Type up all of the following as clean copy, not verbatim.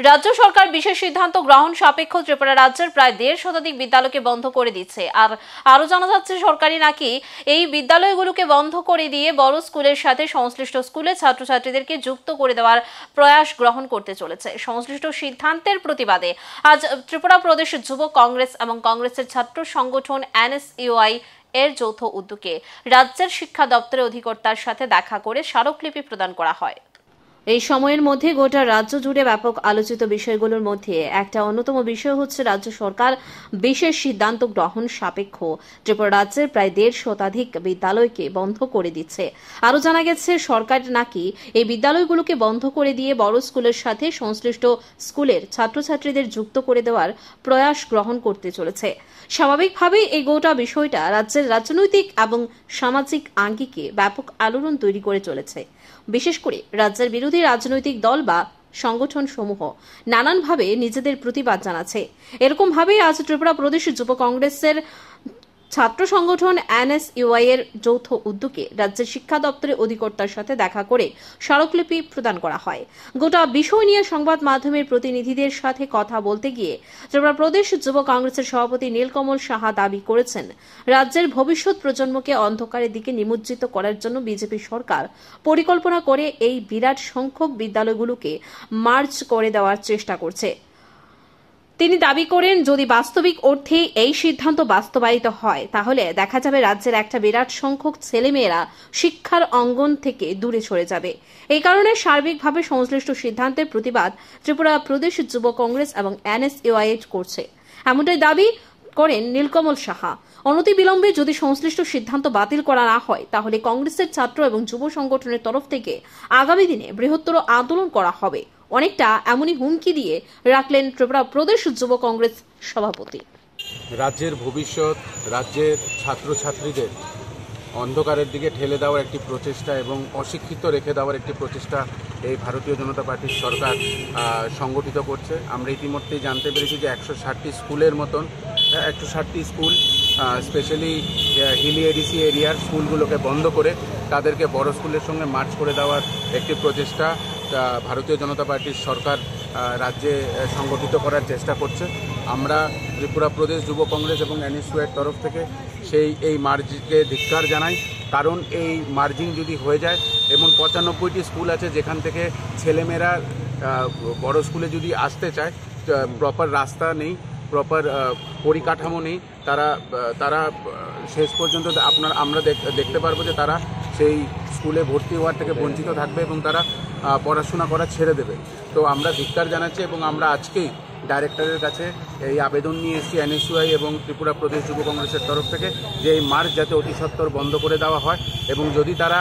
রাজ্য সরকার বিশেষ সিদ্ধান্ত গ্রহণ সাপেক্ষ ত্রিপুরা রাজ্যের প্রায় 1.5 শতাধিক বিদ্যালয়কে বন্ধ করে দিচ্ছে। আর আরো জানা যাচ্ছে সরকারি নাকি এই বিদ্যালয়গুলোকে বন্ধ করে দিয়ে বড় স্কুলের সাথে সংশ্লিষ্ট স্কুলের ছাত্রছাত্রীদেরকে যুক্ত করে দেওয়ার প্রয়াস গ্রহণ করতে চলেছে। সংশ্লিষ্ট সিদ্ধান্তের প্রতিবাদে আজ ত্রিপুরা প্রদেশ যুব কংগ্রেস এবং কংগ্রেসের ছাত্র সংগঠন NSUI এর যৌথ উদ্যোগে রাজ্যের শিক্ষা দপ্তরের অধিকর্তার সাথে দেখা করে স্মারকলিপি প্রদান করা হয়। এই সময়ের মধ্যে গোটা রাজ্য জুড়ে ব্যাপক আলোচিত বিষয়গুলোর মধ্যে একটা অন্যতম বিষয় হচ্ছে রাজ্য সরকার বিশেষ সিদ্ধান্ত গ্রহণ সাপেক্ষ ত্রিপুরা রাজ্যের প্রায় 1.5 শতাধিক বিদ্যালয়কে বন্ধ করে দিচ্ছে। আরও জানা গেছে সরকার নাকি এই বিদ্যালয়গুলোকে বন্ধ করে দিয়ে বড় স্কুলের সাথে সংশ্লিষ্ট স্কুলের ছাত্রছাত্রীদের যুক্ত করে দেওয়ার প্রয়াস গ্রহণ করতে চলেছে। স্বাভাবিকভাবেই এই গোটা বিষয়টা রাজ্যের রাজনৈতিক এবং সামাজিক আঙ্গিকে ব্যাপক আলোড়ন তৈরি করে চলেছে। বিশেষ করে রাজ্যের বিরোধী রাজনৈতিক দল বা সংগঠন সমূহ নানানভাবে নিজেদের প্রতিবাদ জানাচ্ছে। এরকম ভাবে আজ ত্রিপুরা প্রদেশ যুব কংগ্রেসের ছাত্র সংগঠন NSUI এর যৌথ উদ্যোগে রাজ্যের শিক্ষা দপ্তরের অধিকর্তার সাথে দেখা করে স্মারকলিপি প্রদান করা হয়। গোটা বিষয় নিয়ে সংবাদ মাধ্যমের প্রতিনিধিদের সাথে কথা বলতে গিয়ে ত্রিপুরা প্রদেশ যুব কংগ্রেসের সভাপতি নীলকমল সাহা দাবি করেছেন, রাজ্যের ভবিষ্যৎ প্রজন্মকে অন্ধকারের দিকে নিমজ্জিত করার জন্য বিজেপি সরকার পরিকল্পনা করে এই বিরাট সংখ্যক বিদ্যালয়গুলোকে মার্জ করে দেওয়ার চেষ্টা করছে। তিনি দাবি করেন, যদি বাস্তবিক অর্থে এই সিদ্ধান্ত বাস্তবায়িত হয় তাহলে দেখা যাবে রাজ্যের একটা বিরাট সংখ্যক ছেলেমেয়েরা শিক্ষার অঙ্গন থেকে দূরে সরে যাবে। এই কারণে সার্বিকভাবে সংশ্লিষ্ট সিদ্ধান্তের প্রতিবাদ ত্রিপুরা প্রদেশ যুব কংগ্রেস এবং NSUI করছে, এমনটাই দাবি করেন নীলকমল সাহা। অনতিবিলম্বে যদি সংশ্লিষ্ট সিদ্ধান্ত বাতিল করা না হয় তাহলে কংগ্রেসের ছাত্র এবং যুব সংগঠনের তরফ থেকে আগামী দিনে বৃহত্তর আন্দোলন করা হবে। অনেকটা এমনই হুমকি দিয়ে রাখলেন ত্রিপুরা প্রদেশ যুব কংগ্রেস সভাপতি। রাজ্যের ভবিষ্যৎ, রাজ্যের ছাত্রছাত্রীদের অন্ধকারের দিকে ঠেলে দেওয়ার একটি প্রচেষ্টা এবং অশিক্ষিত রেখে দেওয়ার একটি প্রচেষ্টা এই ভারতীয় জনতা পার্টির সরকার সংগঠিত করছে। আমরা ইতিমধ্যেই জানতে পেরেছি যে 160টি স্কুলের মতন 160টি স্কুল স্পেশালি হিলি এডিসি এরিয়ার স্কুলগুলোকে বন্ধ করে তাদেরকে বড় স্কুলের সঙ্গে মার্চ করে দেওয়ার একটি প্রচেষ্টা ভারতীয় জনতা পার্টির সরকার রাজ্যে সংগঠিত করার চেষ্টা করছে। আমরা ত্রিপুরা প্রদেশ যুব কংগ্রেস এবং NSUI এর তরফ থেকে এই মার্জকে ধিক্কার জানাই। কারণ এই মার্জিং যদি হয়ে যায়, এমন 95টি স্কুল আছে যেখান থেকে ছেলেমেয়েরা বড় স্কুলে যদি আসতে চায়, প্রপার রাস্তা নেই, প্রপার পরিকাঠামো নেই, তারা শেষ পর্যন্ত আমরা দেখতে পারবো যে তারা সেই স্কুলে ভর্তি হওয়ার থেকে বঞ্চিত থাকবে এবং তারা পড়াশোনা করা ছেড়ে দেবে। তো আমরা ধিক্কার জানাচ্ছি এবং আমরা আজকেই ডাইরেক্টরের কাছে এই আবেদন নিয়ে এসেছি NSUI এবং ত্রিপুরা প্রদেশ যুব কংগ্রেসের তরফ থেকে যে এই মার্চ যাতে অতি সত্বর বন্ধ করে দেওয়া হয় এবং যদি তারা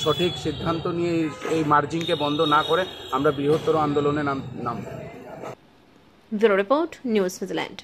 সঠিক সিদ্ধান্ত নিয়ে এই মার্জিংকে বন্ধ না করে আমরা বৃহত্তর আন্দোলনে নামব। Bureau report, news Switzerland.